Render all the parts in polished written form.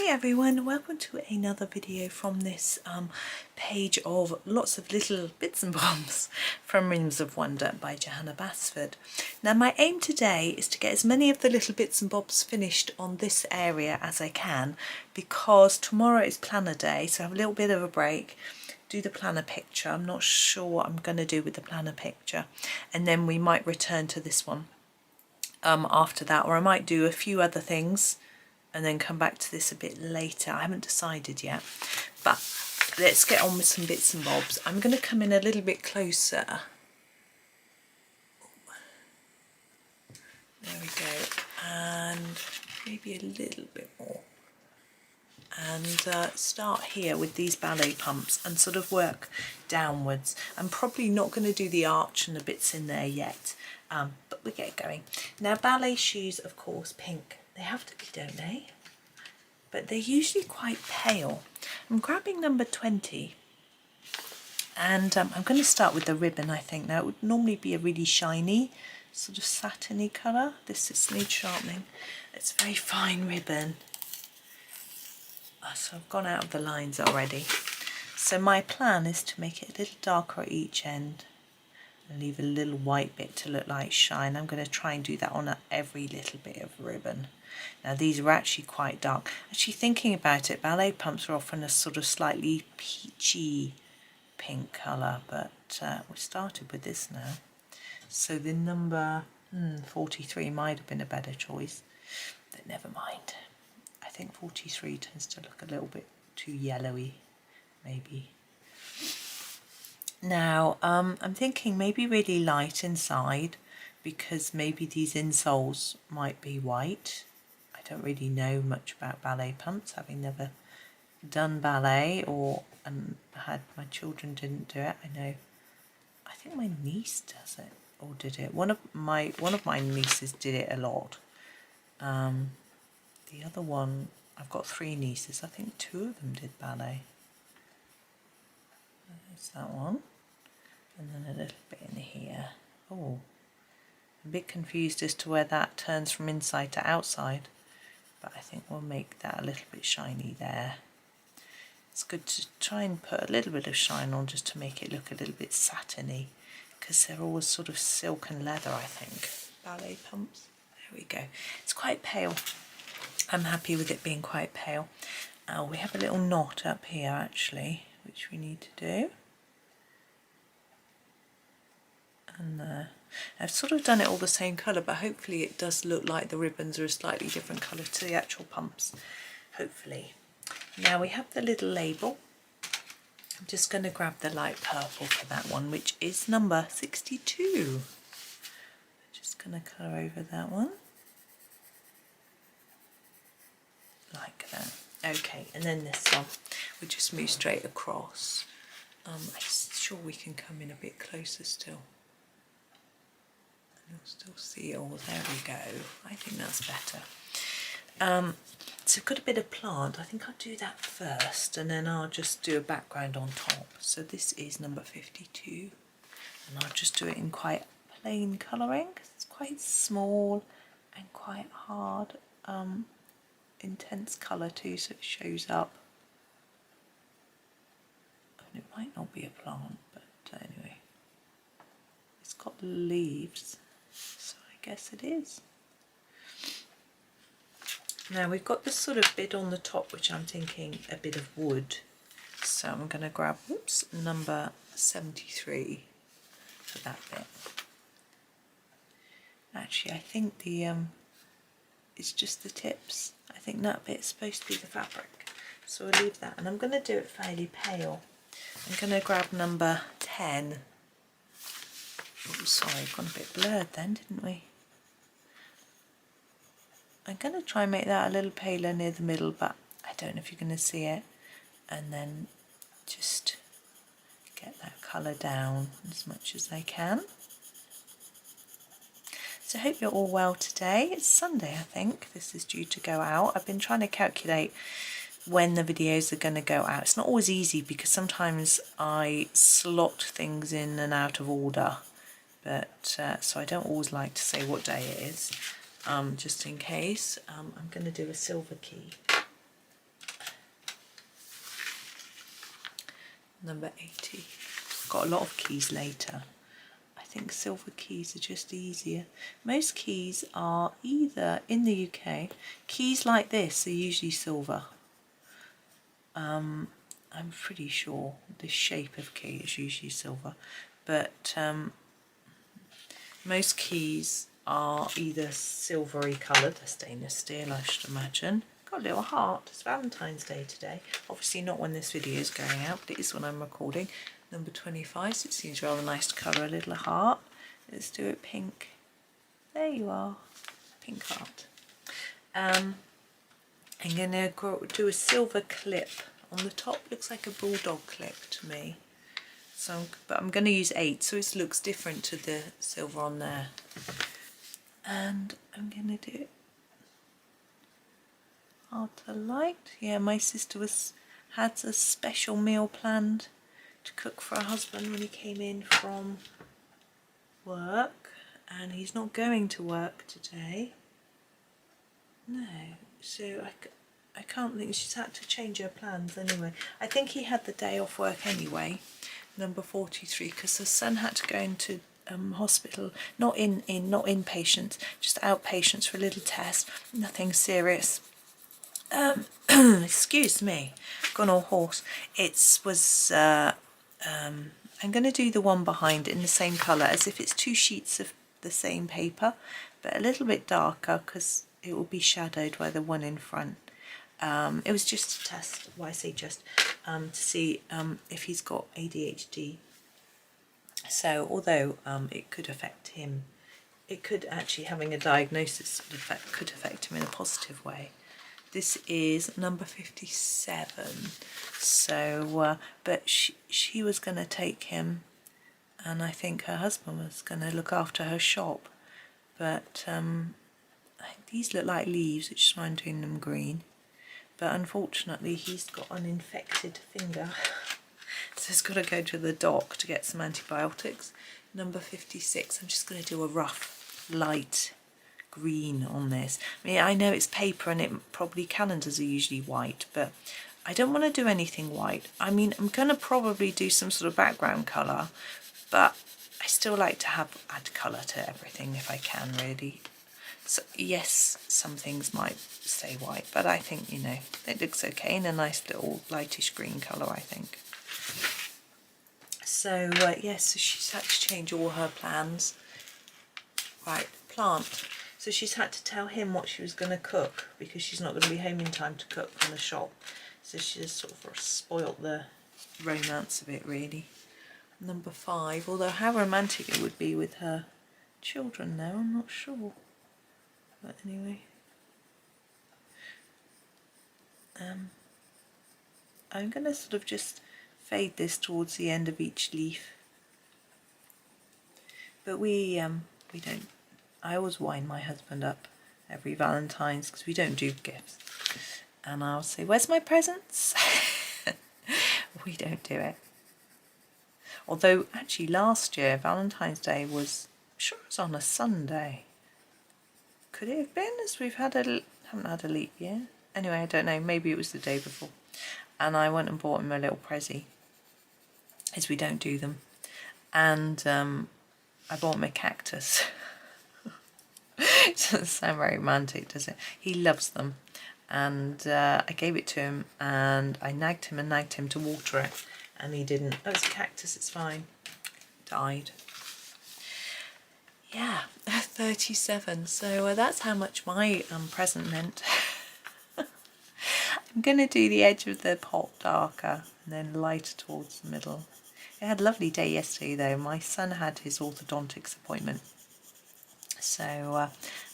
everyone, welcome to another video from this page of lots of little bits and bobs from Rings of Wonder by Johanna Basford. Now my aim today is to get as many of the little bits and bobs finished on this area as I can, because tomorrow is planner day, so I have a little bit of a break, do the planner picture. I'm not sure what I'm going to do with the planner picture, and then we might return to this one after that, or I might do a few other things and then come back to this a bit later. I haven't decided yet, but let's get on with some bits and bobs. I'm going to come in a little bit closer. There we go, and maybe a little bit more, and start here with these ballet pumps and sort of work downwards. I'm probably not going to do the arch and the bits in there yet, but we'll get going. Now ballet shoes, of course, pink. They have to be, don't they? But they're usually quite pale. I'm grabbing number 20, and I'm going to start with the ribbon, I think. Now it would normally be a really shiny, sort of satiny colour. This just needs sharpening. It's a very fine ribbon. So I've gone out of the lines already. So my plan is to make it a little darker at each end and leave a little white bit to look like shine. I'm going to try and do that on every little bit of ribbon. Now these are actually quite dark. Actually, thinking about it, ballet pumps are often a sort of slightly peachy pink colour, but we started with this now. So the number 43 might have been a better choice, but never mind. I think 43 tends to look a little bit too yellowy, maybe. Now I'm thinking maybe really light inside, because maybe these insoles might be white. I don't really know much about ballet pumps, having never done ballet and had my children didn't do it. I think my niece does it, or did it. One of my nieces did it a lot. The other one, I've got 3 nieces. I think 2 of them did ballet. There's that one, and then a little bit in here. Oh, a bit confused as to where that turns from inside to outside, but I think we'll make that a little bit shiny there. It's good to try and put a little bit of shine on just to make it look a little bit satiny, because they're always sort of silk and leather, I think, ballet pumps. There we go. It's quite pale. I'm happy with it being quite pale. We have a little knot up here actually, which we need to do. And I've sort of done it all the same colour, but hopefully it does look like the ribbons are a slightly different colour to the actual pumps, hopefully. Now we have the little label. I'm just going to grab the light purple for that one, which is number 62. I'm just going to colour over that one. Like that. Okay, and then this one, we just move straight across. I'm sure we can come in a bit closer still. You'll still see it all. There we go. I think that's better. So I've got a bit of plant. I think I'll do that first, and then I'll just do a background on top. So this is number 52, and I'll just do it in quite plain colouring, because it's quite small and quite hard. Intense colour too, so it shows up. And it might not be a plant, but anyway, it's got leaves, so I guess it is. Now we've got this sort of bit on the top, which I'm thinking a bit of wood, so I'm going to grab number 73 for that bit. Actually, I think it's just the tips. I think that bit's supposed to be the fabric, so we'll leave that, and I'm going to do it fairly pale. I'm going to grab number 10. Oh, sorry, gone a bit blurred then, didn't we? I'm going to try and make that a little paler near the middle, but I don't know if you're going to see it, and then just get that colour down as much as I can. So I hope you're all well today. It's Sunday, I think. This is due to go out. I've been trying to calculate when the videos are going to go out. It's not always easy, because sometimes I slot things in and out of order, but so I don't always like to say what day it is, just in case. I'm going to do a silver key. number 80. Got a lot of keys later. I think silver keys are just easier. Most keys are either, in the UK, keys like this are usually silver. I'm pretty sure this shape of key is usually silver, but most keys are either silvery coloured, they're stainless steel I should imagine. Got a little heart, it's Valentine's Day today. Obviously not when this video is going out, but it is when I'm recording. Number 25, so it seems rather nice to colour a little heart. Let's do it pink. There you are, pink heart. I'm going to do a silver clip on the top. Looks like a bulldog clip to me. So, but I'm going to use 8, so it looks different to the silver on there. And I'm going to do it hard to light. Yeah, my sister had a special meal planned to cook for her husband when he came in from work, and he's not going to work today. No, so I can't think, she's had to change her plans anyway. I think he had the day off work anyway, number 43, because her son had to go into hospital, not inpatients, just outpatients for a little test, nothing serious. Excuse me, gone all hoarse. I'm going to do the one behind in the same colour as if it's 2 sheets of the same paper, but a little bit darker because it will be shadowed by the one in front. It was just a test, well I say just, to see if he's got ADHD. So although it could affect him, it could actually, having a diagnosis could affect him in a positive way. This is number 57, so but she was going to take him, and I think her husband was going to look after her shop, but these look like leaves, which is why I'm doing them green, but unfortunately he's got an infected finger, so he's got to go to the doc to get some antibiotics. Number 56, I'm just going to do a rough light green on this. I mean, I know it's paper and probably calendars are usually white, but I don't want to do anything white. I mean, I'm going to probably do some sort of background colour, but I still like to add colour to everything if I can, really. So yes, some things might stay white, but I think, you know, it looks okay in a nice little lightish green colour, I think. So yes, so she's had to change all her plans. Right, plant. So she's had to tell him what she was going to cook because she's not going to be home in time to cook from the shop. So she just sort of spoilt the romance of it, really. Number 5, although how romantic it would be with her children now, I'm not sure. But anyway. I'm going to sort of just fade this towards the end of each leaf. But we don't, I always wind my husband up every Valentine's because we don't do gifts. And I'll say, where's my presents? We don't do it. Although actually last year, Valentine's Day was, I'm sure it was on a Sunday. Could it have been, as we've haven't had a leap year? Anyway, I don't know, maybe it was the day before. And I went and bought him a little prezi, as we don't do them. And I bought him a cactus. It doesn't sound very romantic, does it? He loves them. And I gave it to him and I nagged him to water it, and he didn't. Oh, it's a cactus, it's fine. Died. Yeah, 37. So that's how much my present meant. I'm going to do the edge of the pot darker and then lighter towards the middle. I had a lovely day yesterday though. My son had his orthodontics appointment. So,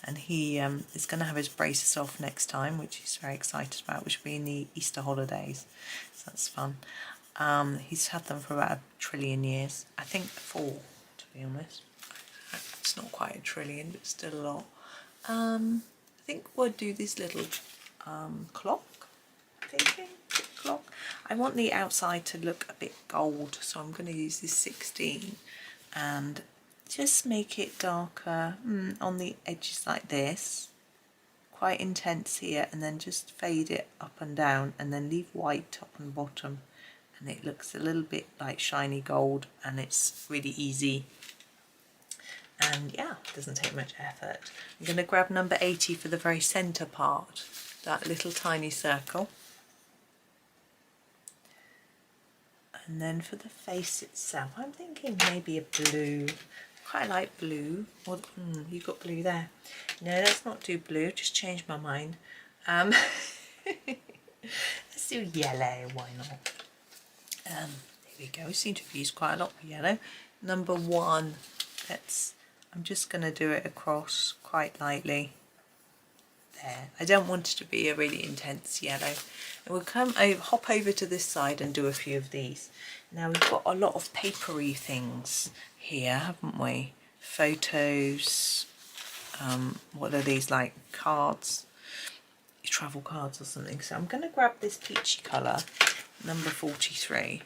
and he is going to have his braces off next time, which he's very excited about, which will be in the Easter holidays. So that's fun. He's had them for about 1 trillion years. I think 4, to be honest. It's not quite 1 trillion, but still a lot. I think we'll do this little clock. Clock. I want the outside to look a bit gold, so I'm going to use this 16 and just make it darker on the edges like this, quite intense here, and then just fade it up and down, and then leave white top and bottom, and it looks a little bit like shiny gold, and it's really easy. And yeah, it doesn't take much effort. I'm going to grab number 80 for the very centre part, that little tiny circle. And then for the face itself, I'm thinking maybe a blue. Quite like blue. Or you've got blue there. No, let's not do blue. Just change my mind. Let's do yellow. Why not? There we go. We seem to have used quite a lot for yellow. Number 1. I'm just going to do it across quite lightly. There. I don't want it to be a really intense yellow. And we'll hop over to this side and do a few of these. Now we've got a lot of papery things here, haven't we? Photos. What are these, like cards? Travel cards or something. So I'm going to grab this peachy colour, number 43,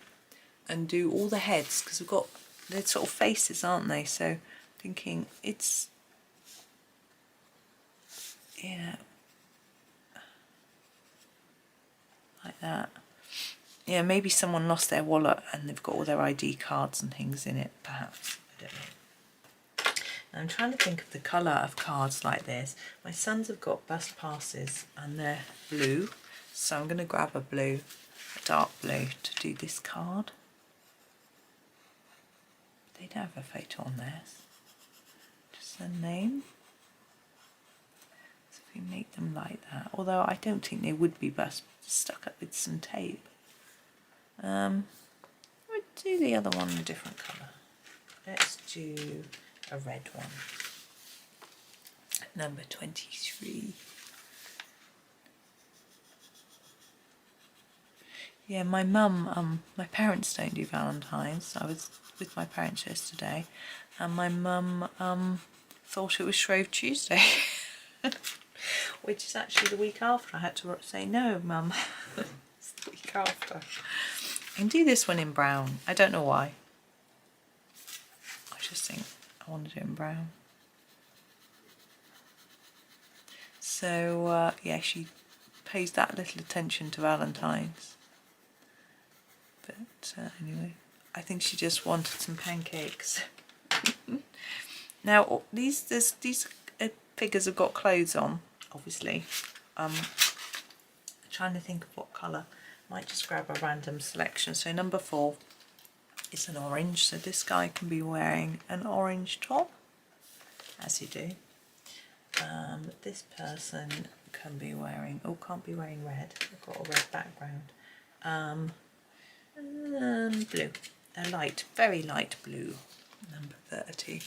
and do all the heads, because we've got, they're sort of faces, aren't they? So thinking it's, yeah, like that. Yeah, maybe someone lost their wallet and they've got all their ID cards and things in it, perhaps. I don't know. And I'm trying to think of the colour of cards like this. My sons have got bus passes and they're blue, so I'm going to grab a blue, a dark blue, to do this card. They don't have a photo on theirs. Just a name. So if we make them like that, although I don't think they would be best stuck up with some tape. We'll do the other one a different colour. Let's do a red one. Number 23. Yeah, my mum, my parents don't do Valentine's. I was with my parents yesterday, and my mum thought it was Shrove Tuesday, which is actually the week after. I had to say, no, Mum, it's the week after. I can do this one in brown. I don't know why. I just think I want to do it in brown. So, yeah, she pays that little attention to Valentine's. But anyway, I think she just wanted some pancakes. Now, these figures have got clothes on, obviously. Trying to think of what colour. Might just grab a random selection. So number 4 is an orange. So this guy can be wearing an orange top, as you do. This person can be wearing, can't be wearing red. I've got a red background. Blue, a light, very light blue, number 30.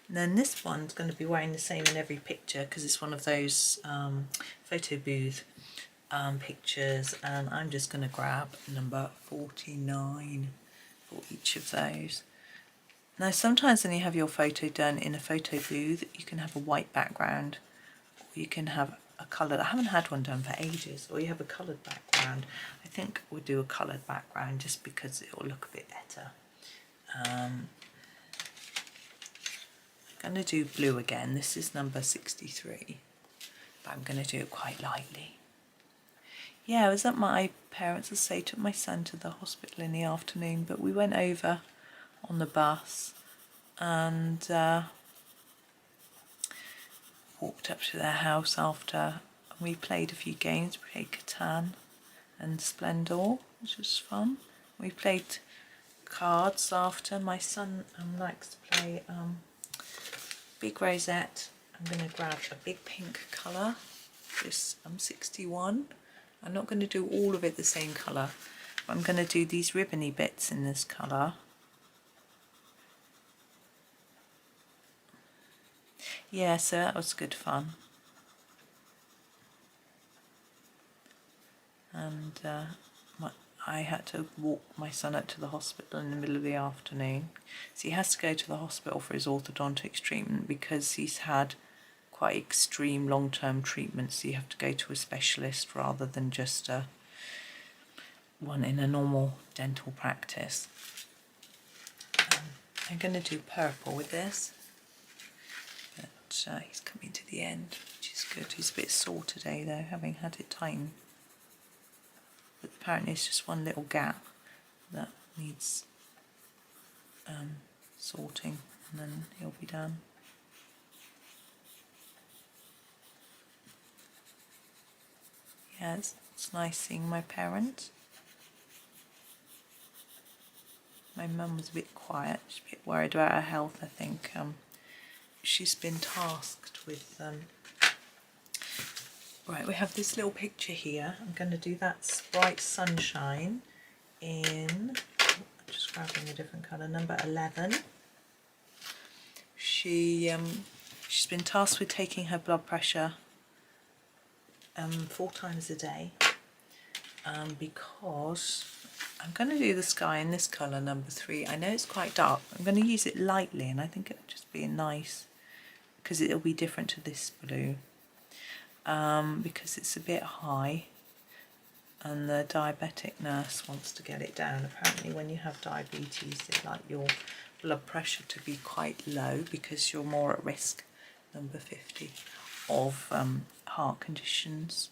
And then this one's going to be wearing the same in every picture, because it's one of those photo booth pictures, and I'm just going to grab number 49 for each of those. Now sometimes when you have your photo done in a photo booth, you can have a white background, or you can have a coloured, I haven't had one done for ages, or you have a coloured background. I think we'll do a coloured background just because it will look a bit better. I'm going to do blue again. This is number 63, but I'm going to do it quite lightly. Yeah, I was at my parents' estate, took my son to the hospital in the afternoon, but we went over on the bus and walked up to their house after, and we played a few games. We played Catan and Splendor, which was fun. We played cards after. My son likes to play Big Rosette. I'm going to grab a big pink colour, this 61. I'm not going to do all of it the same colour, but I'm going to do these ribbony bits in this colour. Yeah, so that was good fun. And I had to walk my son up to the hospital in the middle of the afternoon. So he has to go to the hospital for his orthodontics treatment because he's had quite extreme long-term treatments. So you have to go to a specialist rather than just one in a normal dental practice. I'm going to do purple with this. But he's coming to the end, which is good. He's a bit sore today though, having had it tightened. but apparently it's just one little gap that needs sorting, and then he'll be done. Yeah, it's nice seeing my parents. My mum was a bit quiet, she's a bit worried about her health, I think. She's been tasked with, right, we have this little picture here. I'm going to do that bright sunshine in, I'm just grabbing a different colour, number 11. She's been tasked with taking her blood pressure 4 times a day, because I'm going to do the sky in this colour, number 3. I know it's quite dark. I'm going to use it lightly, and I think it'll just be nice because it'll be different to this blue, because it's a bit high and the diabetic nurse wants to get it down. Apparently when you have diabetes, they like your blood pressure to be quite low because you're more at risk, number 50, of heart conditions.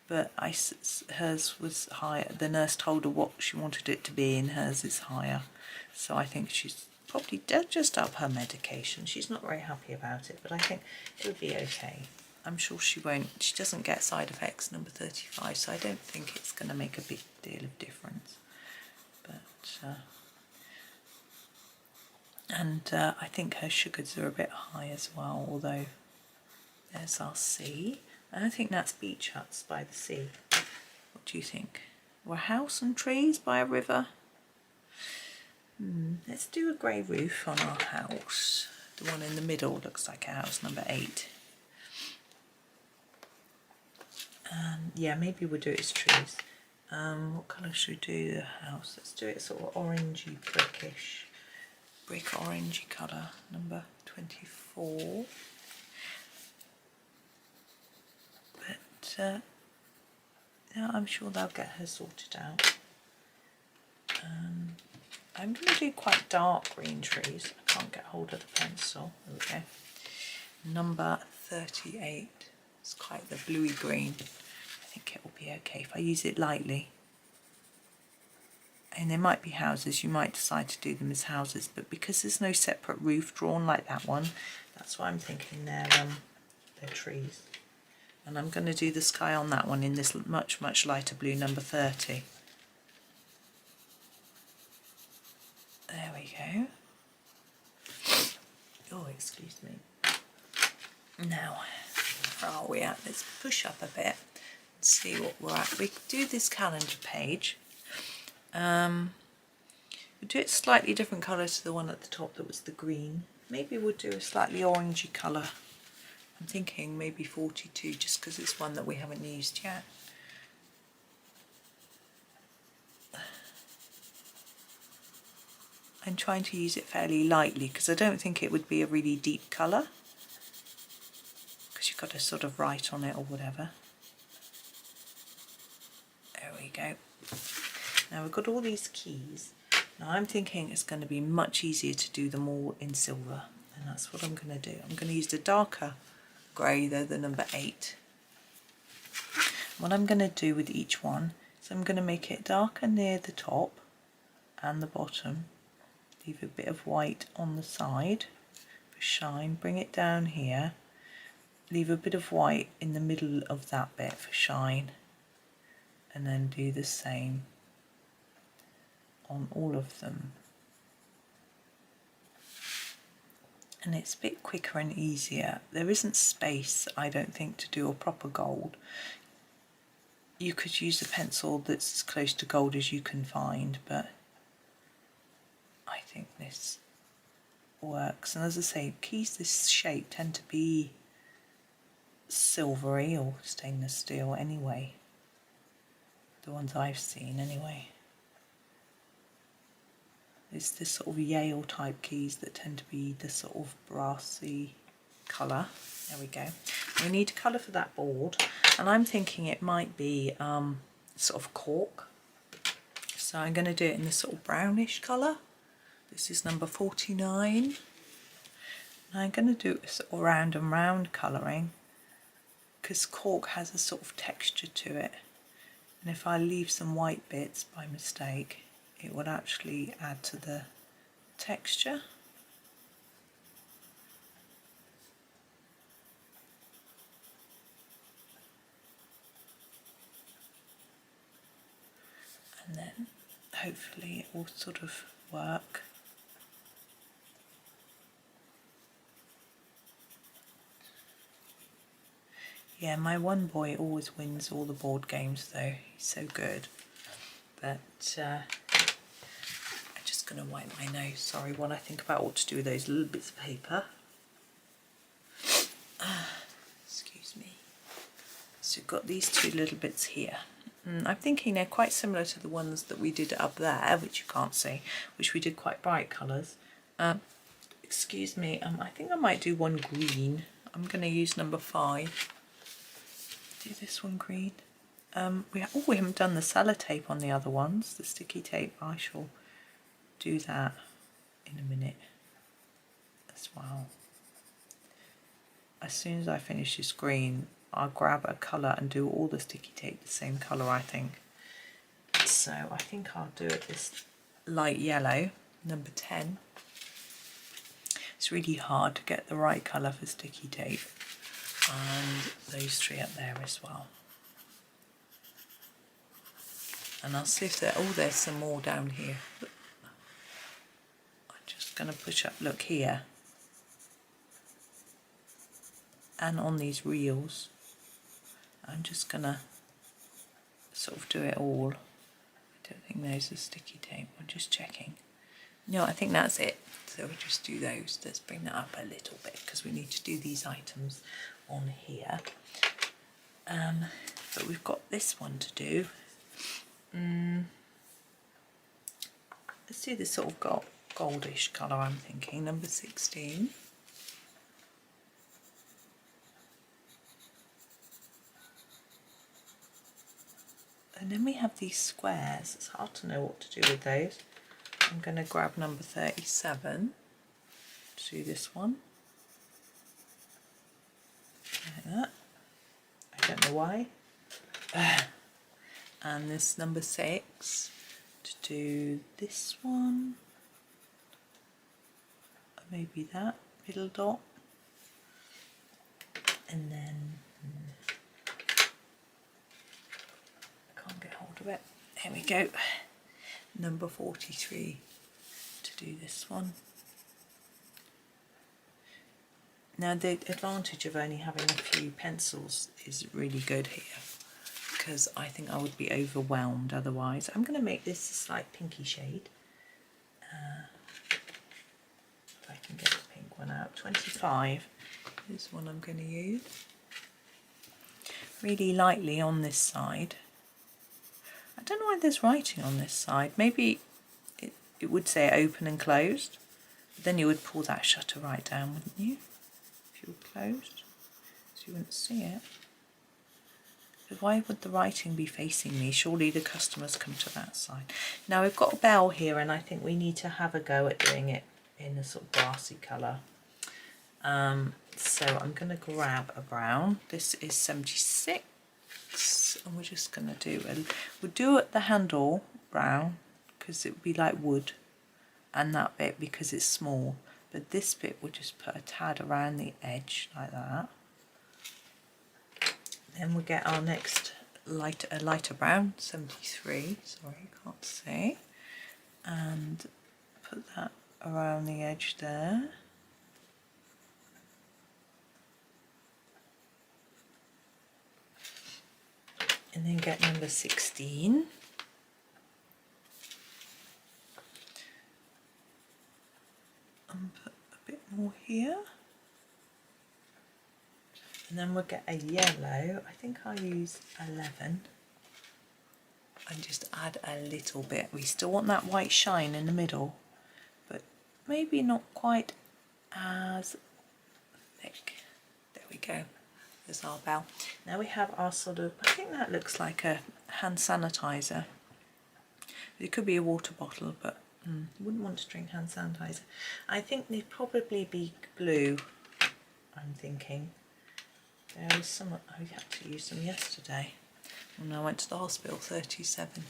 But hers was higher. The nurse told her what she wanted it to be, and hers is higher. So I think she's probably just up her medication. She's not very happy about it, but I think it'll be okay. I'm sure she won't. She doesn't get side effects, number 35, so I don't think it's going to make a big deal of difference. But I think her sugars are a bit high as well, although there's our sea. I think that's beach huts by the sea. What do you think? Or a house and trees by a river? Let's do a grey roof on our house. The one in the middle looks like a house, number 8. Yeah, maybe we'll do it as trees. What colour should we do the house? Let's do it sort of orangey, brickish. Brick orangey colour, number 24. But yeah, I'm sure they'll get her sorted out. I'm going to do quite dark green trees. I can't get hold of the pencil. There we go. Number 38. It's quite the bluey green. I think it will be okay if I use it lightly. And there might be houses, you might decide to do them as houses, but because there's no separate roof drawn like that one, that's why I'm thinking they're trees. And I'm going to do the sky on that one in this much, much lighter blue, number 30. There we go. Oh, excuse me. Now, where are we at? Let's push up a bit and see what we're at. We do this calendar page. We'll do it slightly different colour to the one at the top that was the green. Maybe we'll do a slightly orangey colour. I'm thinking maybe 42, just because it's one that we haven't used yet. I'm trying to use it fairly lightly because I don't think it would be a really deep colour, because you've got to sort of write on it or whatever. There we go. Now we've got all these keys. Now I'm thinking it's going to be much easier to do them all in silver, and that's what I'm going to do. I'm going to use the darker grey, though, the number 8. What I'm going to do with each one is I'm going to make it darker near the top and the bottom, leave a bit of white on the side for shine, bring it down here, leave a bit of white in the middle of that bit for shine, and then do the same on all of them. And it's a bit quicker and easier. There isn't space, I don't think, to do a proper gold. You could use a pencil that's as close to gold as you can find, but I think this works. And as I say, keys this shape tend to be silvery or stainless steel anyway. The ones I've seen anyway. It's this sort of Yale type keys that tend to be the sort of brassy colour. There we go. We need a colour for that board, and I'm thinking it might be sort of cork. So I'm going to do it in this sort of brownish colour. This is number 49. And I'm going to do it sort of round and round colouring, because cork has a sort of texture to it. And if I leave some white bits by mistake, it would actually add to the texture. And then hopefully it will sort of work. Yeah, my one boy always wins all the board games though, he's so good. But I'm just going to wipe my nose, sorry, while I think about what to do with those little bits of paper. Excuse me. So we've got these two little bits here. I'm thinking they're quite similar to the ones that we did up there, which you can't see, which we did quite bright colours. Excuse me, I think I might do one green. I'm going to use number 5. Do this one green. We haven't done the sellotape on the other ones, the sticky tape. I shall do that in a minute as well. As soon as I finish this green, I'll grab a colour and do all the sticky tape the same colour, I think. So I think I'll do it this light yellow, number 10. It's really hard to get the right colour for sticky tape. And those 3 up there as well. And I'll see if there's some more down here. I'm just going to push up, look here. And on these reels, I'm just going to sort of do it all. I don't think those are sticky tape, I'm just checking. No, I think that's it. So we'll just do those. Let's bring that up a little bit because we need to do these items on here. But we've got this one to do. Let's do this sort of goldish colour, I'm thinking, number 16. And then we have these squares. It's hard to know what to do with those. I'm going to grab number 37 to do this one. Like that. I don't know why. And this number 6 to do this one. Maybe that little dot. And then I can't get hold of it. Here we go. Number 43 to do this one. Now the advantage of only having a few pencils is really good here, because I think I would be overwhelmed otherwise. I'm going to make this a slight pinky shade. If I can get the pink one out. 25 is one I'm going to use. Really lightly on this side. I don't know why there's writing on this side. Maybe it would say open and closed. But then you would pull that shutter right down, wouldn't you? If you were closed. So you wouldn't see it. But why would the writing be facing me? Surely the customers come to that side. Now we've got a bell here, and I think we need to have a go at doing it in a sort of brassy colour. So I'm going to grab a brown. This is 76. And we're just going to we'll do it the handle brown because it would be like wood, and that bit because it's small, but this bit we'll just put a tad around the edge like that. Then we'll get our next lighter brown, 73, sorry you can't see, and put that around the edge there. And then get number 16. And put a bit more here. And then we'll get a yellow. I think I'll use 11. And just add a little bit. We still want that white shine in the middle, but maybe not quite as thick. There we go. There's our bell. Now we have our sort of, I think that looks like a hand sanitizer. It could be a water bottle, but you wouldn't want to drink hand sanitizer. I think they'd probably be blue, I'm thinking. There was some, I had to use them yesterday. And I went to the hospital, 37.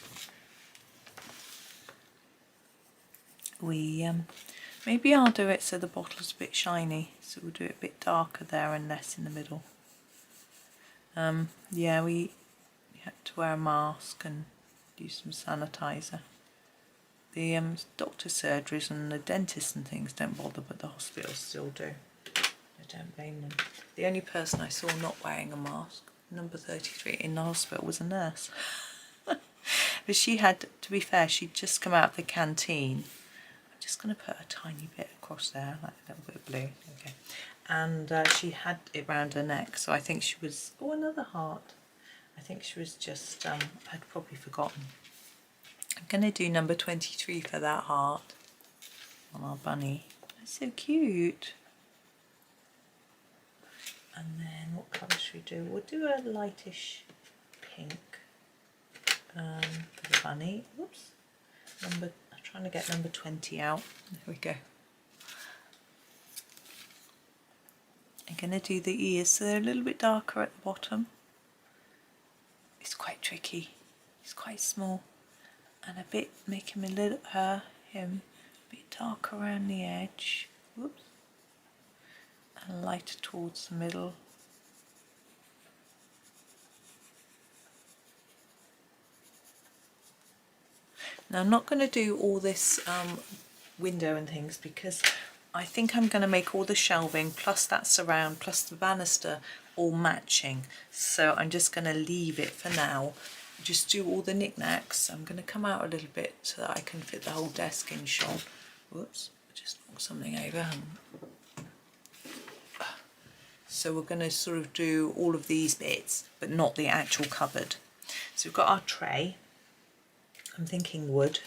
Maybe I'll do it so the bottle's a bit shiny, so we'll do it a bit darker there and less in the middle. Yeah, we had to wear a mask and use some sanitizer. The doctor's surgeries and the dentists and things don't bother, but the hospitals still do. I don't blame them. The only person I saw not wearing a mask, number 33 in the hospital, was a nurse. But she had, to be fair, she'd just come out of the canteen. I'm just going to put a tiny bit across there, like a little bit of blue. Okay. And she had it round her neck, so I think she was, oh, another heart. I think she was just, I'd probably forgotten. I'm going to do number 23 for that heart on our bunny. That's so cute. And then what colour should we do? We'll do a lightish pink for the bunny. Whoops. I'm trying to get number 20 out. There we go. I'm going to do the ears so they're a little bit darker at the bottom. It's quite tricky. It's quite small. And a bit, make him him a bit darker around the edge. Whoops. And lighter towards the middle. Now I'm not going to do all this window and things because I think I'm going to make all the shelving plus that surround plus the banister all matching. So I'm just going to leave it for now. Just do all the knickknacks. I'm going to come out a little bit so that I can fit the whole desk in shot. Whoops, I just knocked something over. So we're going to sort of do all of these bits, but not the actual cupboard. So we've got our tray. I'm thinking wood.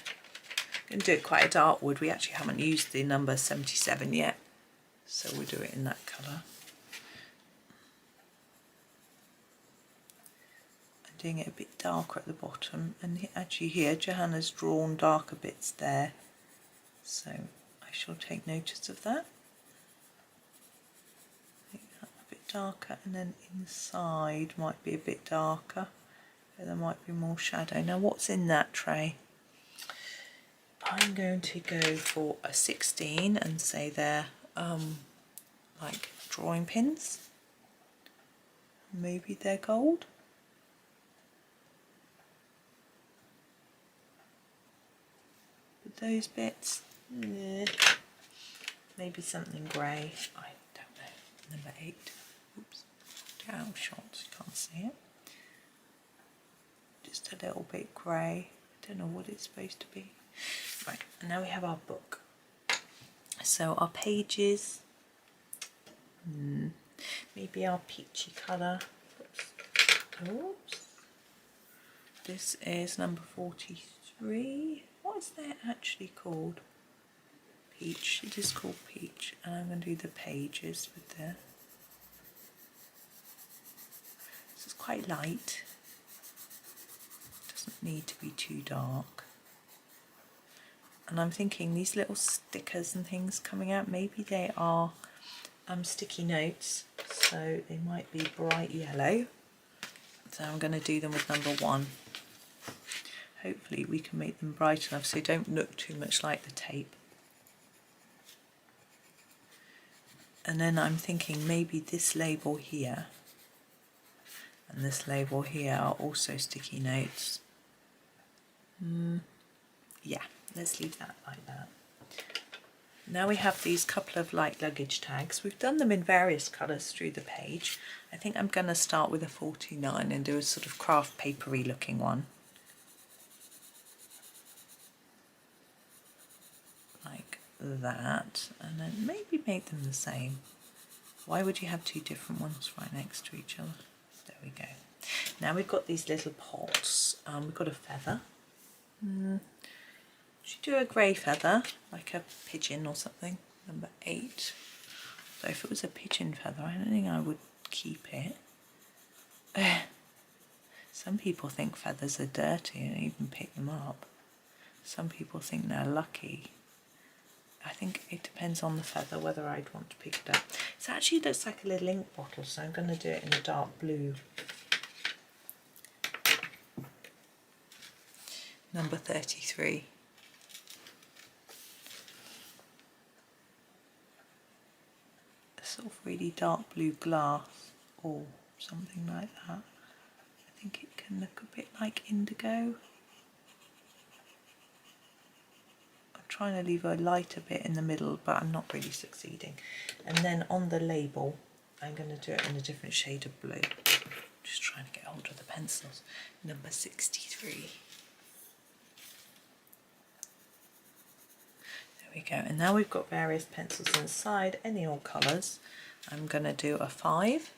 I'm going to do it quite a dark wood. We actually haven't used the number 77 yet, so we'll do it in that colour. I'm doing it a bit darker at the bottom, and actually here Johanna's drawn darker bits there, so I shall take notice of that. Darker, and then inside might be a bit darker, but there might be more shadow. Now what's in that tray? I'm going to go for a 16 and say they're like drawing pins. Maybe they're gold. But those bits, maybe something grey. I don't know. Number 8. Oops, down shots, you can't see it. Just a little bit grey. I don't know what it's supposed to be. Right, and now we have our book. So our pages, maybe our peachy colour. Oops. This is number 43. What is that actually called? Peach. It is called peach, and I'm going to do the pages with the. This is quite light. Doesn't need to be too dark. And I'm thinking these little stickers and things coming out, maybe they are sticky notes, so they might be bright yellow. So I'm going to do them with number 1. Hopefully we can make them bright enough so they don't look too much like the tape. And then I'm thinking maybe this label here and this label here are also sticky notes. Yeah, let's leave that like that. Now we have these couple of light luggage tags. We've done them in various colours through the page. I think I'm going to start with a 49 and do a sort of craft papery looking one. Like that, and then maybe make them the same. Why would you have 2 different ones right next to each other? There we go. Now we've got these little pots. We've got a feather. Should do a grey feather, like a pigeon or something. Number 8. So if it was a pigeon feather, I don't think I would keep it. Some people think feathers are dirty and even pick them up. Some people think they're lucky. I think it depends on the feather whether I'd want to pick it up. It actually looks like a little ink bottle, so I'm going to do it in a dark blue. number 33. A sort of really dark blue glass or something like that. I think it can look a bit like indigo. I'm trying to leave a lighter bit in the middle, but I'm not really succeeding. And then on the label, I'm going to do it in a different shade of blue. Just trying to get hold of the pencils. Number 63. There we go. And now we've got various pencils inside, any old colours. I'm going to do a 5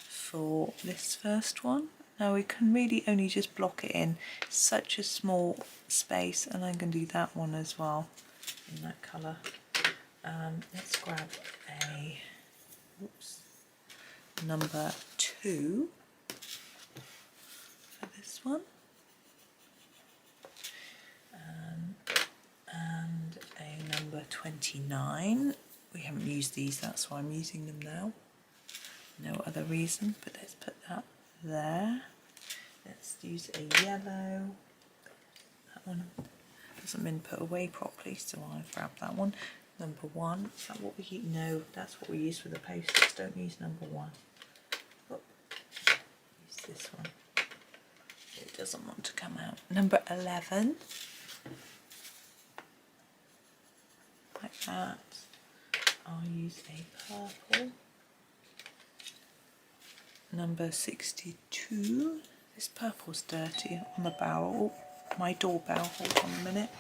for this first one. Now we can really only just block it in such a small space, and I'm going to do that one as well in that colour. Let's grab a number 2 for this one, and a number 29. We haven't used these, that's why I'm using them now. No other reason, but let's put that there. Let's use a yellow. That one hasn't been put away properly, so I'll grab that one. Number 1. Is that what we use? No, that's what we use for the posters. Don't use number 1. Oh, use this one. It doesn't want to come out. Number 11. Like that. I'll use a purple. Number 62. This purple's dirty on the barrel. Oh, my doorbell. Hold on a minute.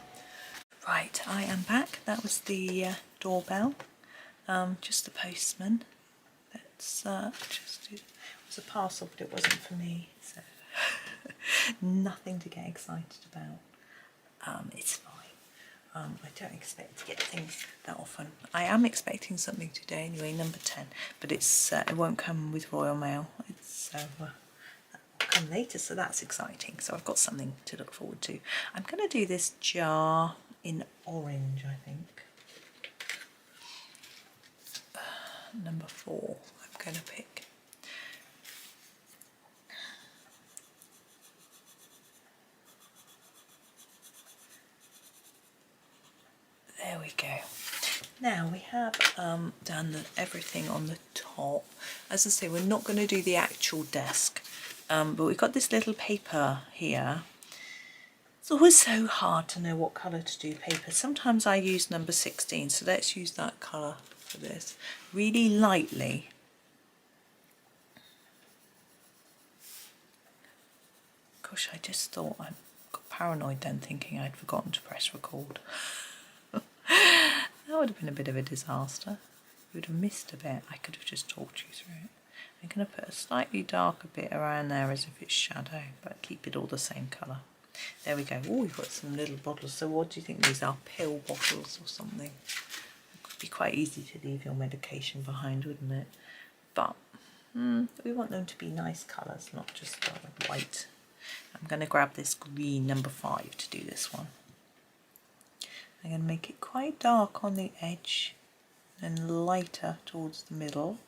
Right, I am back. That was the doorbell. Just the postman. Let's just do. It was a parcel, but it wasn't for me, so nothing to get excited about. It's fine. I don't expect to get things that often. I am expecting something today anyway, number 10, but it's it won't come with Royal Mail. It's that will come later, so that's exciting. So I've got something to look forward to. I'm going to do this jar in orange, I think. Number 4, I'm going to pick. There we go. Now we have done everything on the top. As I say, we're not going to do the actual desk, but we've got this little paper here. It's always so hard to know what colour to do paper. Sometimes I use number 16, so let's use that colour for this. Really lightly. Gosh, I just thought I got paranoid then, thinking I'd forgotten to press record. That would have been a bit of a disaster. You would have missed a bit. I could have just talked you through it. I'm going to put a slightly darker bit around there as if it's shadow, but keep it all the same colour. There we go. Oh, we've got some little bottles. So what do you think these are? Pill bottles or something? It could be quite easy to leave your medication behind, wouldn't it? But we want them to be nice colours, not just white. I'm going to grab this green number 5 to do this one. I'm going to make it quite dark on the edge and lighter towards the middle,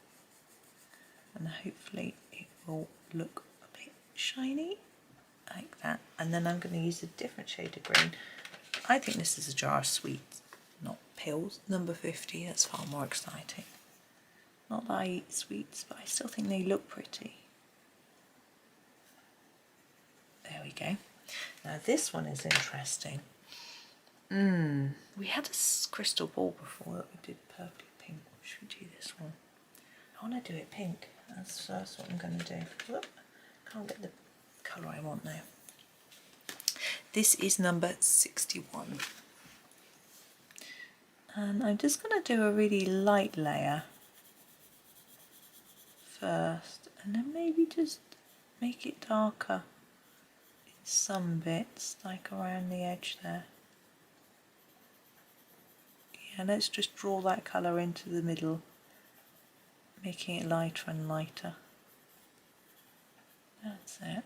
and hopefully it will look a bit shiny like that. And then I'm going to use a different shade of green. I think this is a jar of sweets, not pills. Number 50, that's far more exciting. Not that I eat sweets, but I still think they look pretty. There we go. Now this one is interesting. We had a crystal ball before that we did purple pink. Should we do this one? I want to do it pink. That's what I'm going to do. Whoop. Can't get the colour I want now. This is number 61. And I'm just going to do a really light layer first, and then maybe just make it darker in some bits, like around the edge there. Yeah, let's just draw that colour into the middle, making it lighter and lighter. That's it.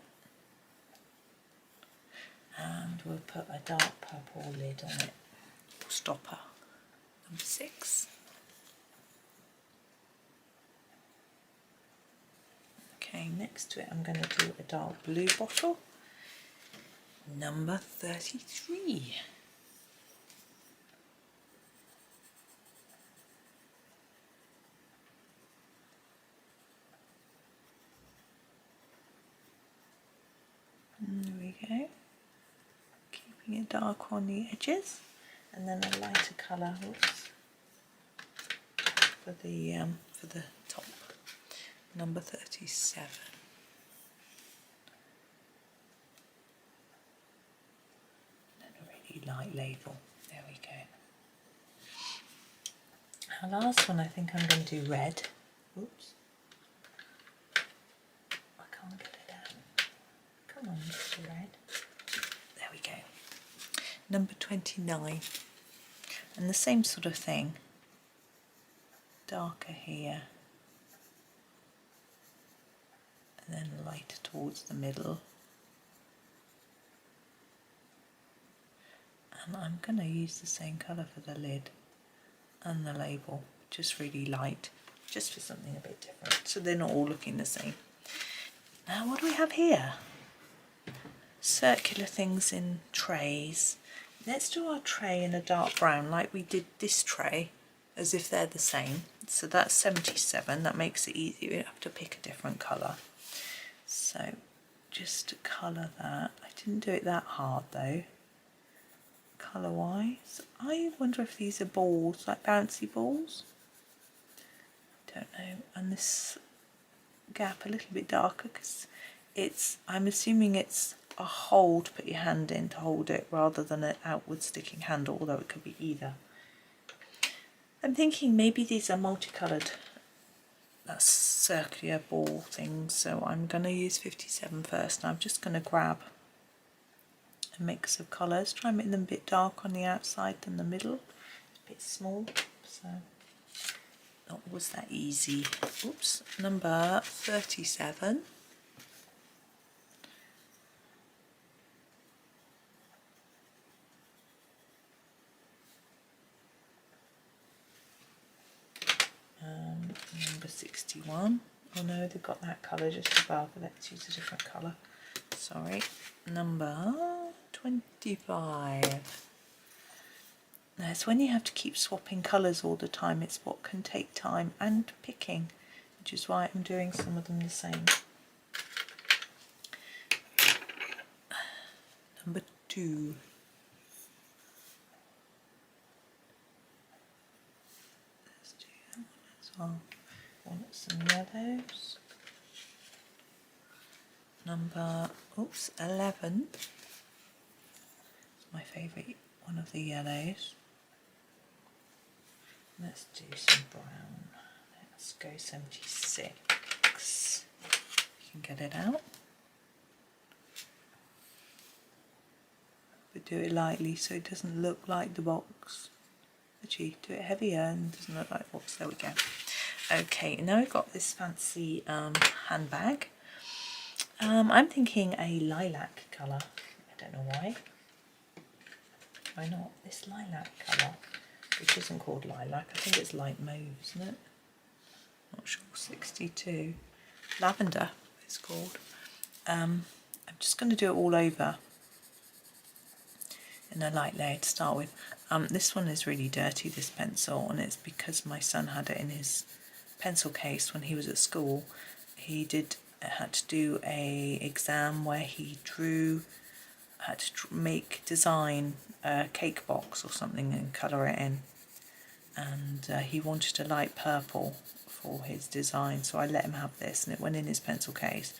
And we'll put a dark purple lid on it, or stopper, number 6. Okay, next to it I'm going to do a dark blue bottle. Number 33. There we go. Keeping it dark on the edges, and then a lighter colour for the top. Number 37. And a really light label. There we go. Our last one, I think I'm going to do red. Oops. I can't get it out. Come on, Mr. Red. There we go. Number 29. And the same sort of thing. Darker here. And then lighter towards the middle. And I'm going to use the same colour for the lid and the label, just really light, just for something a bit different, so they're not all looking the same. Now what do we have here? Circular things in trays. Let's do our tray in a dark brown like we did this tray, as if they're the same. So that's 77, that makes it easier, you don't have to pick a different colour. So just to colour that, I didn't do it that hard though. Colour wise, I wonder if these are balls, like bouncy balls. Don't know. And this gap a little bit darker because I'm assuming it's a hole to put your hand in to hold it rather than an outward sticking handle, although it could be either. I'm thinking maybe these are multicoloured, that's circular ball things, so I'm going to use 57 first, and I'm just going to grab a mix of colours, try and make them a bit dark on the outside than the middle. It's a bit small, so not always that easy. Oops, number 37. Number 61. Oh no, they've got that colour just above, let's use a different colour. Sorry. Number 25. Now it's when you have to keep swapping colours all the time, it's what can take time and picking, which is why I'm doing some of them the same. Number 2. Let's do that one as well. Want some yellows. Number 11. It's my favourite one of the yellows. Let's do some brown. Let's go 76. You can get it out. But do it lightly so it doesn't look like the box. Actually, do it heavier and it doesn't look like the box. There we go. Okay, now we've got this fancy handbag. I'm thinking a lilac colour. I don't know why. Why not? This lilac colour, which isn't called lilac. I think it's light mauve, isn't it? Not sure. 62. Lavender it's called. I'm just going to do it all over in a light layer to start with. This one is really dirty, this pencil, and it's because my son had it in his pencil case when he was at school. He had to do a exam where he had to design a cake box or something and colour it in, and he wanted a light purple for his design, so I let him have this, and it went in his pencil case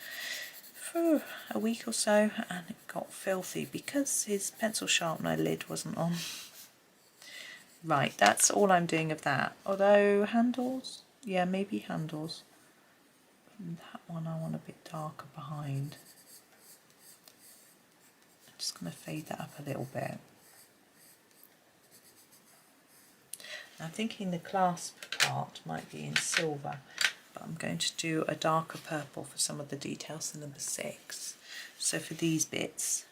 for a week or so, and it got filthy because his pencil sharpener lid wasn't on. Right, that's all I'm doing of that. Although handles, yeah, maybe handles. That one I want a bit darker behind. I'm just going to fade that up a little bit. I'm thinking the clasp part might be in silver, but I'm going to do a darker purple for some of the details in number 6. So for these bits,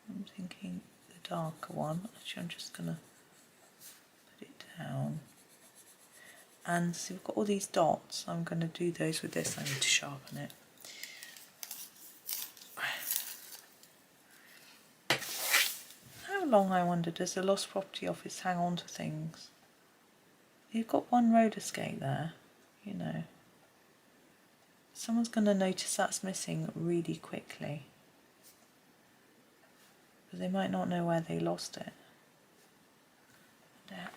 I'm thinking the darker one. Actually, I'm just going to put it down. And see, we've got all these dots. I'm going to do those with this. I need to sharpen it. long, I wonder, does the Lost Property Office hang on to things? You've got one roller skate there, you know. Someone's going to notice that's missing really quickly. But they might not know where they lost it.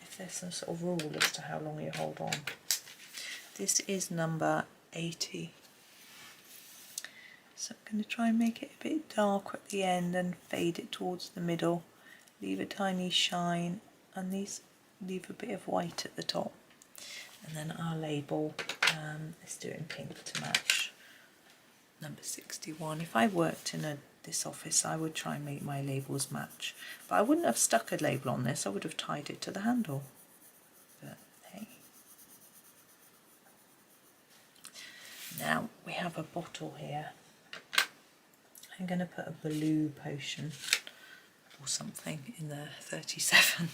If there's some sort of rule as to how long you hold on. This is number 80. So I'm going to try and make it a bit darker at the end and fade it towards the middle. Leave a tiny shine, and these leave a bit of white at the top. And then our label, let's do it in pink to match. Number 61. If I worked in this office, I would try and make my labels match. But I wouldn't have stuck a label on this, I would have tied it to the handle. But hey. Now we have a bottle here. I'm going to put a blue potion or something in there, 37.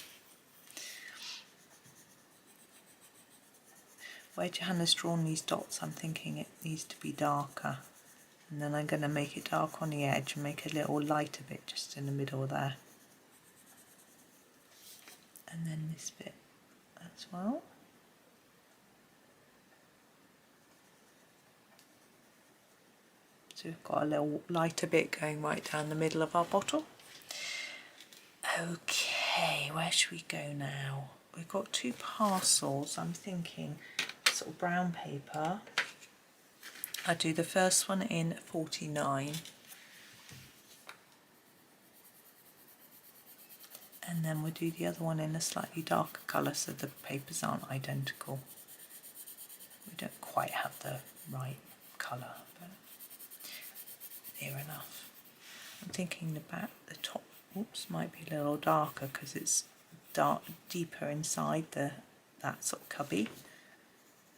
Where Johanna's drawn these dots, I'm thinking it needs to be darker. And then I'm going to make it dark on the edge and make a little lighter bit just in the middle there. And then this bit as well. So we've got a little lighter bit going right down the middle of our bottle. Okay, where should we go now? We've got 2 parcels. I'm thinking sort of brown paper. I do the first one in 49, and then we'll do the other one in a slightly darker colour so the papers aren't identical. We don't quite have the right colour, but near enough. I'm thinking the top, oops, might be a little darker because it's deeper inside that sort of cubby,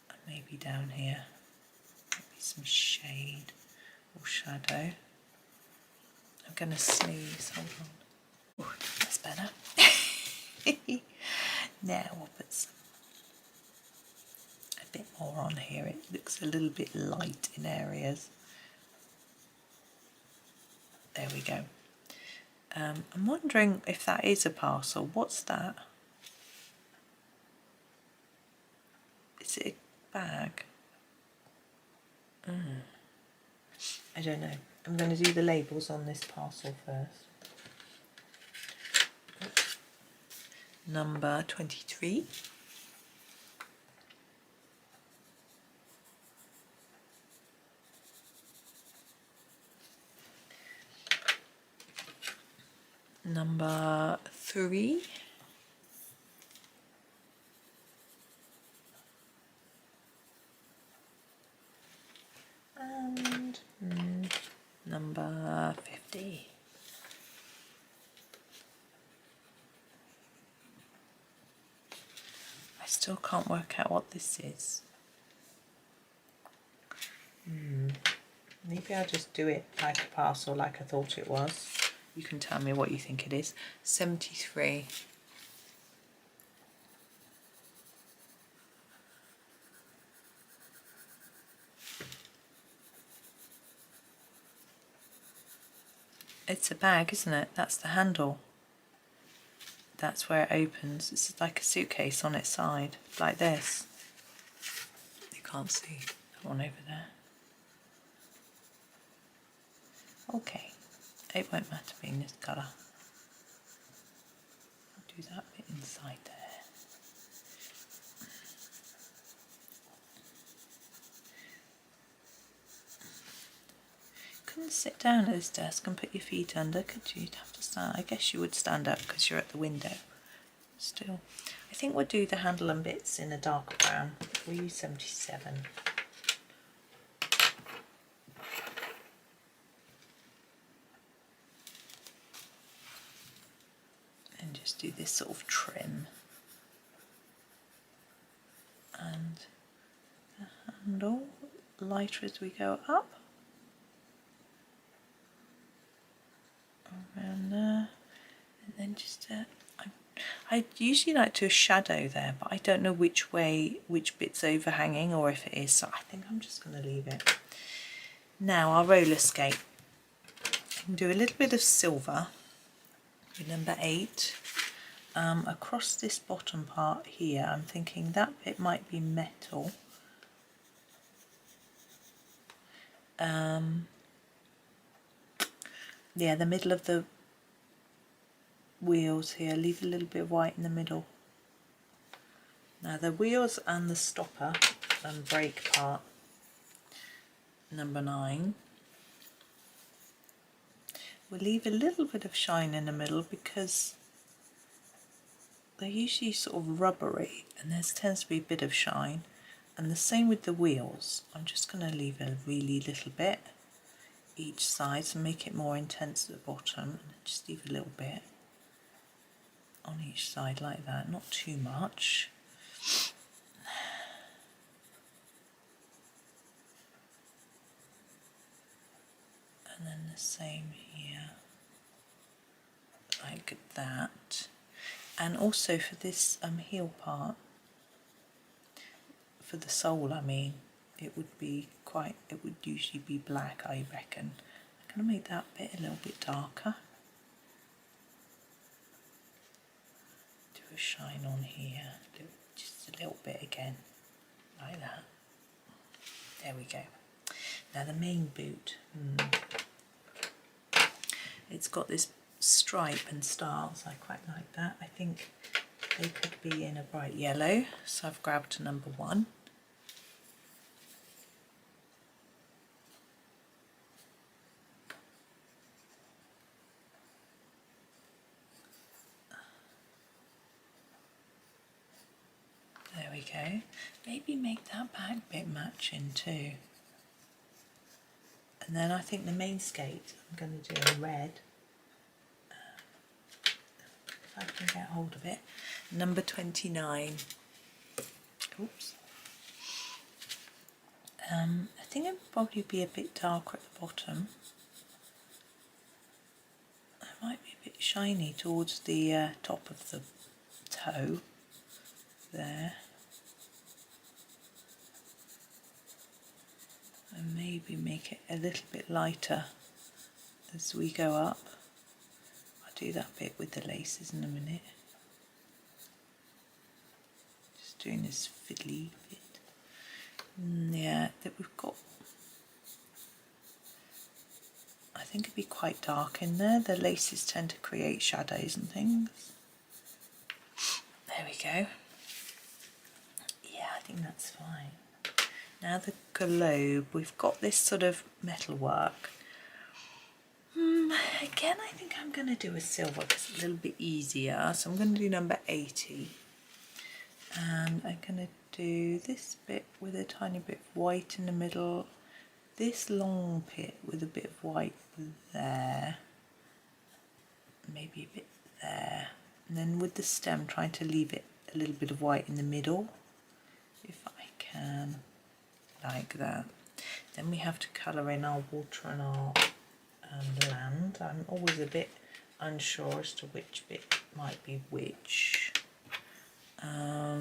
and maybe down here. Some shade or shadow. I'm going to sneeze, hold on. Ooh, that's better. Now we'll put a bit more on here. It looks a little bit light in areas. There we go. I'm wondering if that is a parcel. What's that? Is it a bag? I don't know. I'm going to do the labels on this parcel first. Number 23. Number 3. And number 50. I still can't work out what this is. Maybe I'll just do it like a parcel, like I thought it was. You can tell me what you think it is. 73. It's a bag, isn't it? That's the handle. That's where it opens. It's like a suitcase on its side, like this. You can't see that one over there. Okay, it won't matter being this colour. I'll do that bit inside there. Couldn't sit down at this desk and put your feet under, could you? You'd have to stand. I guess you would stand up because you're at the window. Still, I think we'll do the handle and bits in a darker brown. We'll use 77. And just do this sort of trim. And the handle lighter as we go up. Around there, and then just I usually like to do a shadow there, but I don't know which bit's overhanging or if it is, so I think I'm just going to leave it. Now our roller skate. I can do a little bit of silver With number 8, across this bottom part here, I'm thinking that bit might be metal. Yeah, the middle of the wheels here, leave a little bit of white in the middle. Now the wheels and the stopper and brake part, number 9, we'll leave a little bit of shine in the middle because they're usually sort of rubbery and there tends to be a bit of shine. And the same with the wheels. I'm just going to leave a really little bit each side to make it more intense at the bottom, and just leave a little bit on each side like that, not too much. And then the same here, like that. And also for this heel part, for the sole I mean, it would usually be black, I reckon. I'm going to make that bit a little bit darker. Do a shine on here, just a little bit again, like that. There we go. Now the main boot, it's got this stripe and stars, I quite like that. I think they could be in a bright yellow, so I've grabbed number 1. There we go. Maybe make that back bit matching too. And then I think the main skate, I'm going to do a red. If I can get hold of it. Number 29. Oops. I think it would probably be a bit darker at the bottom. It might be a bit shiny towards the top of the toe there. And maybe make it a little bit lighter as we go up. I'll do that bit with the laces in a minute. Just doing this fiddly bit. Yeah, that we've got. I think it'd be quite dark in there. The laces tend to create shadows and things. There we go. Yeah, I think that's fine. Now the globe, we've got this sort of metal work. Again, I think I'm going to do a silver because it's a little bit easier. So I'm going to do number 80. And I'm going to do this bit with a tiny bit of white in the middle. This long bit with a bit of white there. Maybe a bit there. And then with the stem, trying to leave it a little bit of white in the middle. If I can. Like that. Then we have to colour in our water and our land. I'm always a bit unsure as to which bit might be which. I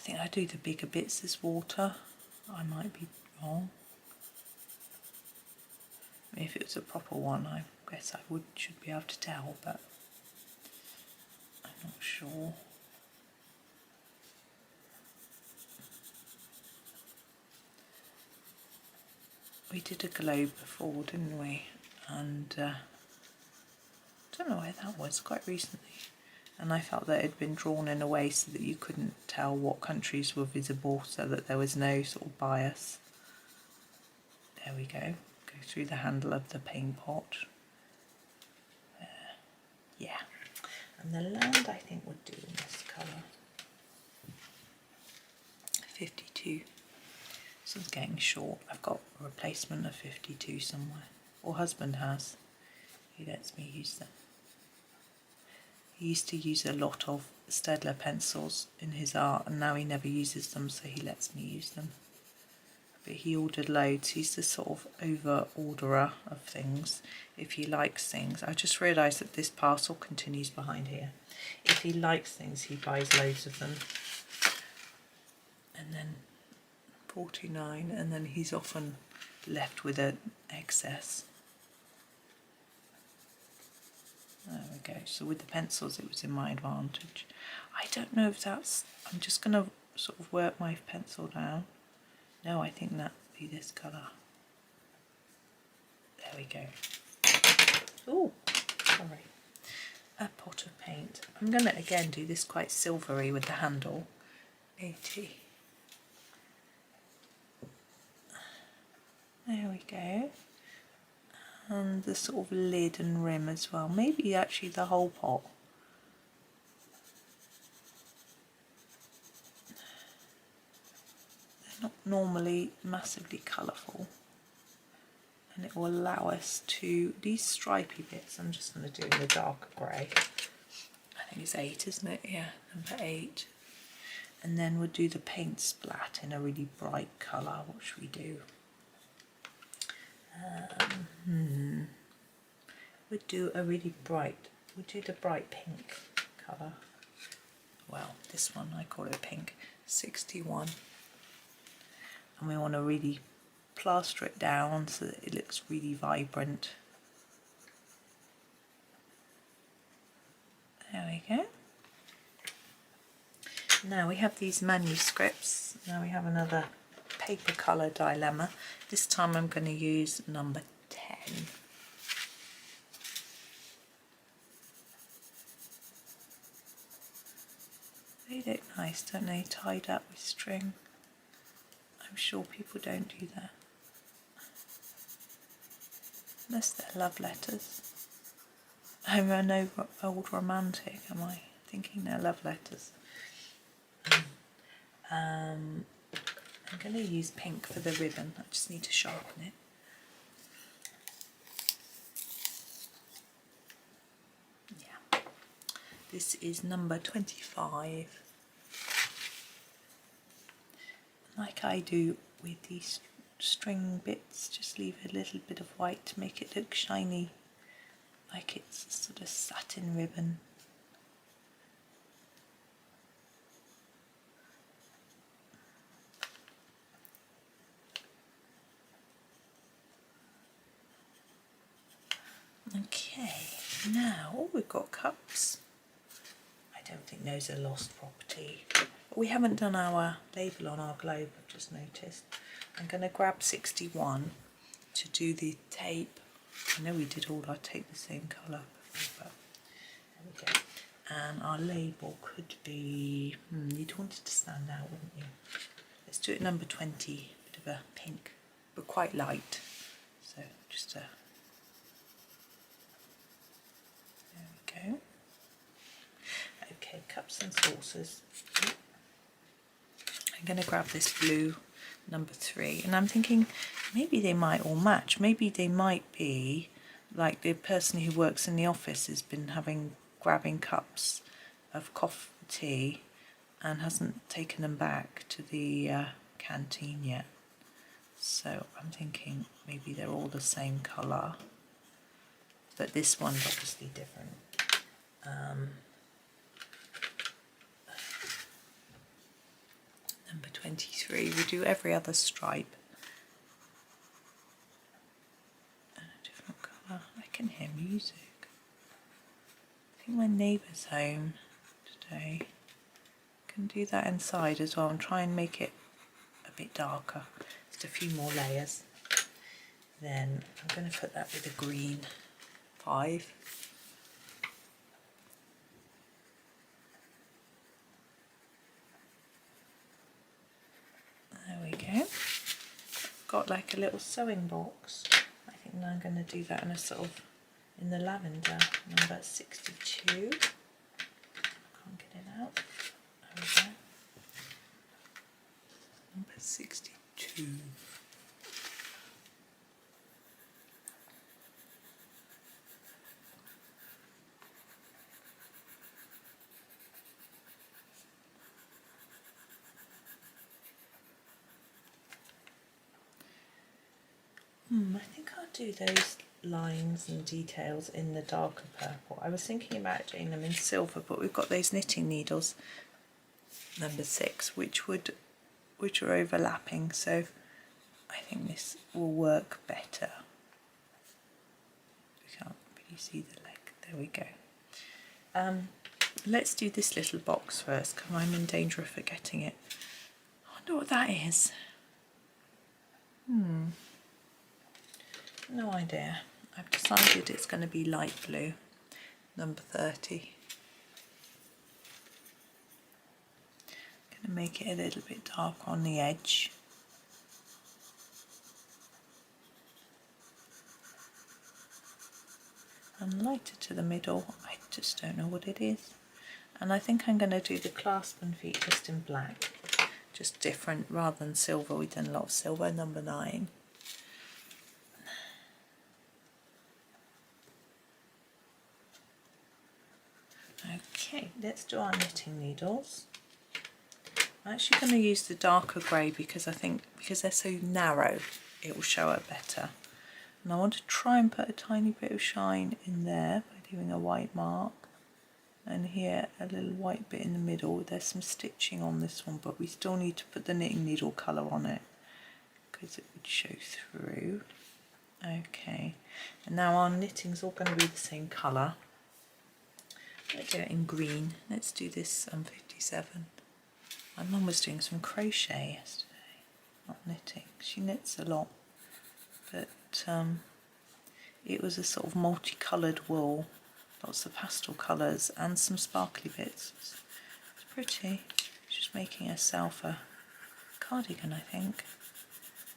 think I do the bigger bits as water. I might be wrong. I mean, if it was a proper one, I guess I should be able to tell, but I'm not sure. We did a globe before, didn't we? And I don't know where that was, quite recently. And I felt that it had been drawn in a way so that you couldn't tell what countries were visible, so that there was no sort of bias. There we go. Go through the handle of the paint pot. Yeah. And the land I think would do in this colour. 52. This is getting short. I've got a replacement of 52 somewhere. Or husband has. He lets me use them. He used to use a lot of Staedtler pencils in his art, and now he never uses them, so he lets me use them. But he ordered loads. He's the sort of over-orderer of things. If he likes things, I just realised that this parcel continues behind here. If he likes things, he buys loads of them. And then 49, and then he's often left with an excess. There we go. So with the pencils it was in my advantage. I don't know if that's, I'm just going to sort of work my pencil down. No, I think that'd be this colour. There we go. Oh, sorry. A pot of paint. I'm going to again do this quite silvery with the handle. 80. There we go. And the sort of lid and rim as well. Maybe actually the whole pot. They're not normally massively colourful. And it will allow us to, these stripy bits, I'm just going to do in the darker grey. I think it's 8, isn't it? Yeah, number 8. And then we'll do the paint splat in a really bright colour. What should we do? We'll do a really bright, we'll do the bright pink colour. Well, this one, I call it pink, 61. And we want to really plaster it down so that it looks really vibrant. There we go. Now we have these manuscripts. Now we have another paper colour dilemma. This time I'm going to use number 10. They look nice, don't they? Tied up with string. I'm sure people don't do that. Unless they're love letters. I'm an old romantic, am I? Thinking they're love letters. I'm going to use pink for the ribbon. I just need to sharpen it. Yeah. This is number 25. Like I do with these string bits, just leave a little bit of white to make it look shiny, like it's a sort of satin ribbon. Okay, now we've got cups. I don't think those are lost property. But we haven't done our label on our globe, I've just noticed. I'm going to grab 61 to do the tape. I know we did all our tape the same colour before, but there we go. And our label could be, you'd want it to stand out, wouldn't you? Let's do it number 20, bit of a pink, but quite light. So just a, there we go. Okay, cups and saucers. I'm going to grab this blue number 3, and I'm thinking maybe they might all match. Maybe they might be like the person who works in the office has been grabbing cups of coffee tea and hasn't taken them back to the canteen yet. So I'm thinking maybe they're all the same colour, but this one's obviously different. Number 23, we do every other stripe. And a different colour. I can hear music. I think my neighbour's home today. Can do that inside as well and try and make it a bit darker. Just a few more layers. Then I'm going to put that with a green 5. There we go. Got like a little sewing box. I think I'm going to do that in a sort of, in the lavender, number 62. Can't get it out. There we go. Number 62. I think I'll do those lines and details in the darker purple. I was thinking about doing them in silver, but we've got those knitting needles, number 6, which are overlapping, so I think this will work better. You can't really see the leg There we go. Let's do this little box first because I'm in danger of forgetting it. I wonder what that is. No idea. I've decided it's going to be light blue, number 30. Going to make it a little bit dark on the edge. And lighter to the middle. I just don't know what it is. And I think I'm going to do the clasp and feet just in black. Just different rather than silver. We've done a lot of silver, number 9. Okay, let's do our knitting needles. I'm actually going to use the darker grey because I think because they're so narrow it will show up better. And I want to try and put a tiny bit of shine in there by doing a white mark. And here a little white bit in the middle. There's some stitching on this one, but we still need to put the knitting needle colour on it because it would show through. Okay, and now our knitting's all going to be the same colour. Let's do it in green. Let's do this 57. My mum was doing some crochet yesterday, not knitting. She knits a lot, but it was a sort of multicoloured wool, lots of pastel colours and some sparkly bits. It's pretty. She's making herself a cardigan, I think.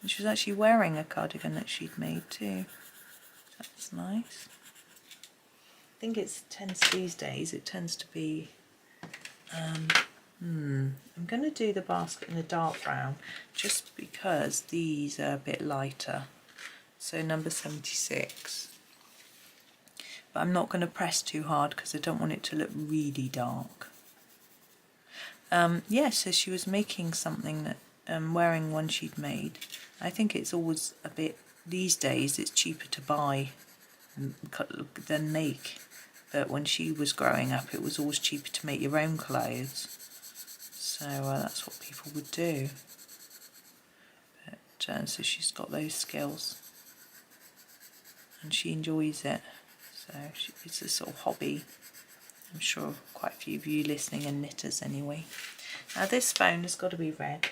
And she was actually wearing a cardigan that she'd made too. That's nice. I think it tends these days, it tends to be, I'm going to do the basket in a dark brown just because these are a bit lighter. So number 76. But I'm not going to press too hard because I don't want it to look really dark. Yeah, so she was making something that, wearing one she'd made. I think it's always a bit, these days it's cheaper to buy than make. But when she was growing up it was always cheaper to make your own clothes. So that's what people would do. But so she's got those skills. And she enjoys it. So it's a sort of hobby. I'm sure quite a few of you listening are knitters anyway. Now this phone has got to be red,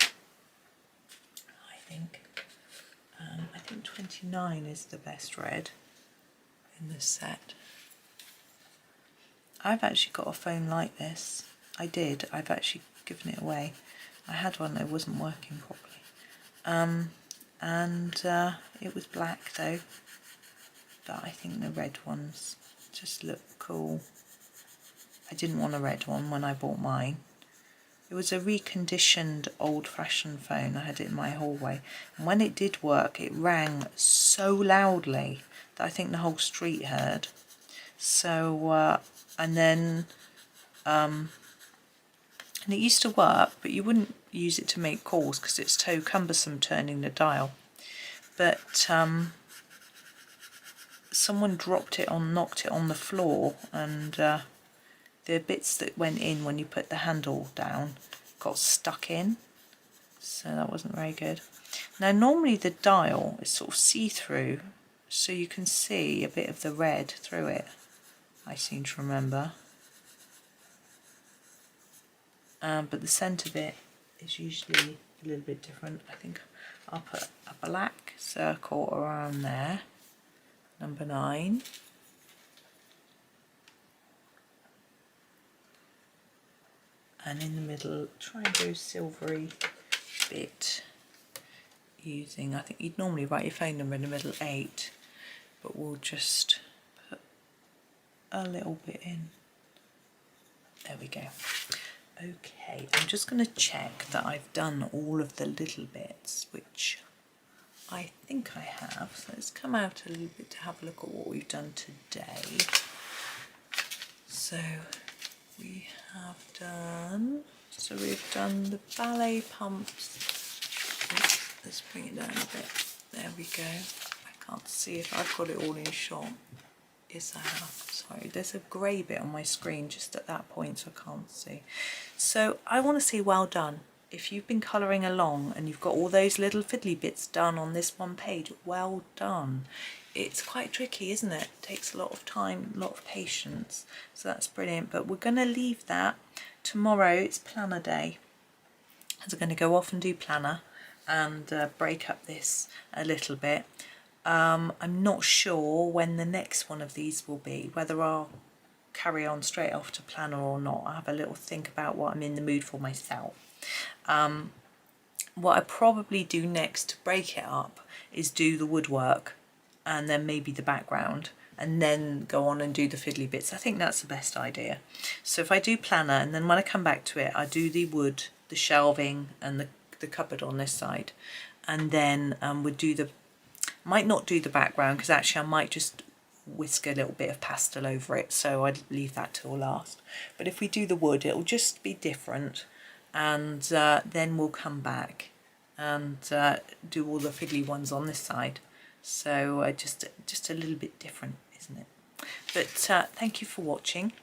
I think. I think 29 is the best red in this set. I've actually got a phone like this. I've actually given it away. I had one that wasn't working properly. It was black though. But I think the red ones just look cool. I didn't want a red one when I bought mine. It was a reconditioned old-fashioned phone. I had it in my hallway. And when it did work, it rang so loudly that I think the whole street heard. So, and it used to work, but you wouldn't use it to make calls because it's so cumbersome turning the dial. But someone knocked it on the floor, and the bits that went in when you put the handle down got stuck in, so that wasn't very good. Now normally the dial is sort of see-through, so you can see a bit of the red through it, I seem to remember. But the centre bit is usually a little bit different. I think I'll put a black circle around there, number 9. And in the middle, try and do a silvery bit using, I think you'd normally write your phone number in the middle, 8, but we'll just put a little bit in. There we go. Okay, I'm just going to check that I've done all of the little bits, which I think I have. So let's come out a little bit to have a look at what we've done today. So we've done the ballet pumps. Let's bring it down a bit. There we go. I can't see if I've got it all in shot. Yes, I have. Sorry, there's a grey bit on my screen just at that point, so I can't see. So I want to say well done. if you've been colouring along and you've got all those little fiddly bits done on this one page, well done. It's quite tricky, isn't it? It takes a lot of time, a lot of patience, so that's brilliant. But we're going to leave that. Tomorrow it's planner day, so we're going to go off and do planner and break up this a little bit. I'm not sure when the next one of these will be, whether I'll carry on straight off to planner or not. I'll have a little think about what I'm in the mood for myself. What I probably do next to break it up is do the woodwork and then maybe the background, and then go on and do the fiddly bits. I think that's the best idea. So if I do planner and then when I come back to it, I do the wood, the shelving and the cupboard on this side, and then would do the, might not do the background because actually I might just whisk a little bit of pastel over it, so I'd leave that till last. But if we do the wood, it'll just be different, and then we'll come back and do all the fiddly ones on this side. So just a little bit different, isn't it? But thank you for watching.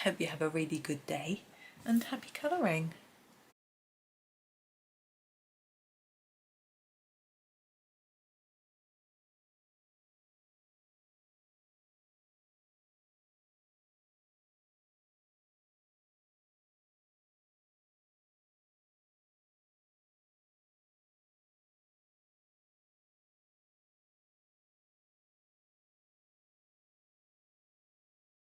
Hope you have a really good day and happy colouring.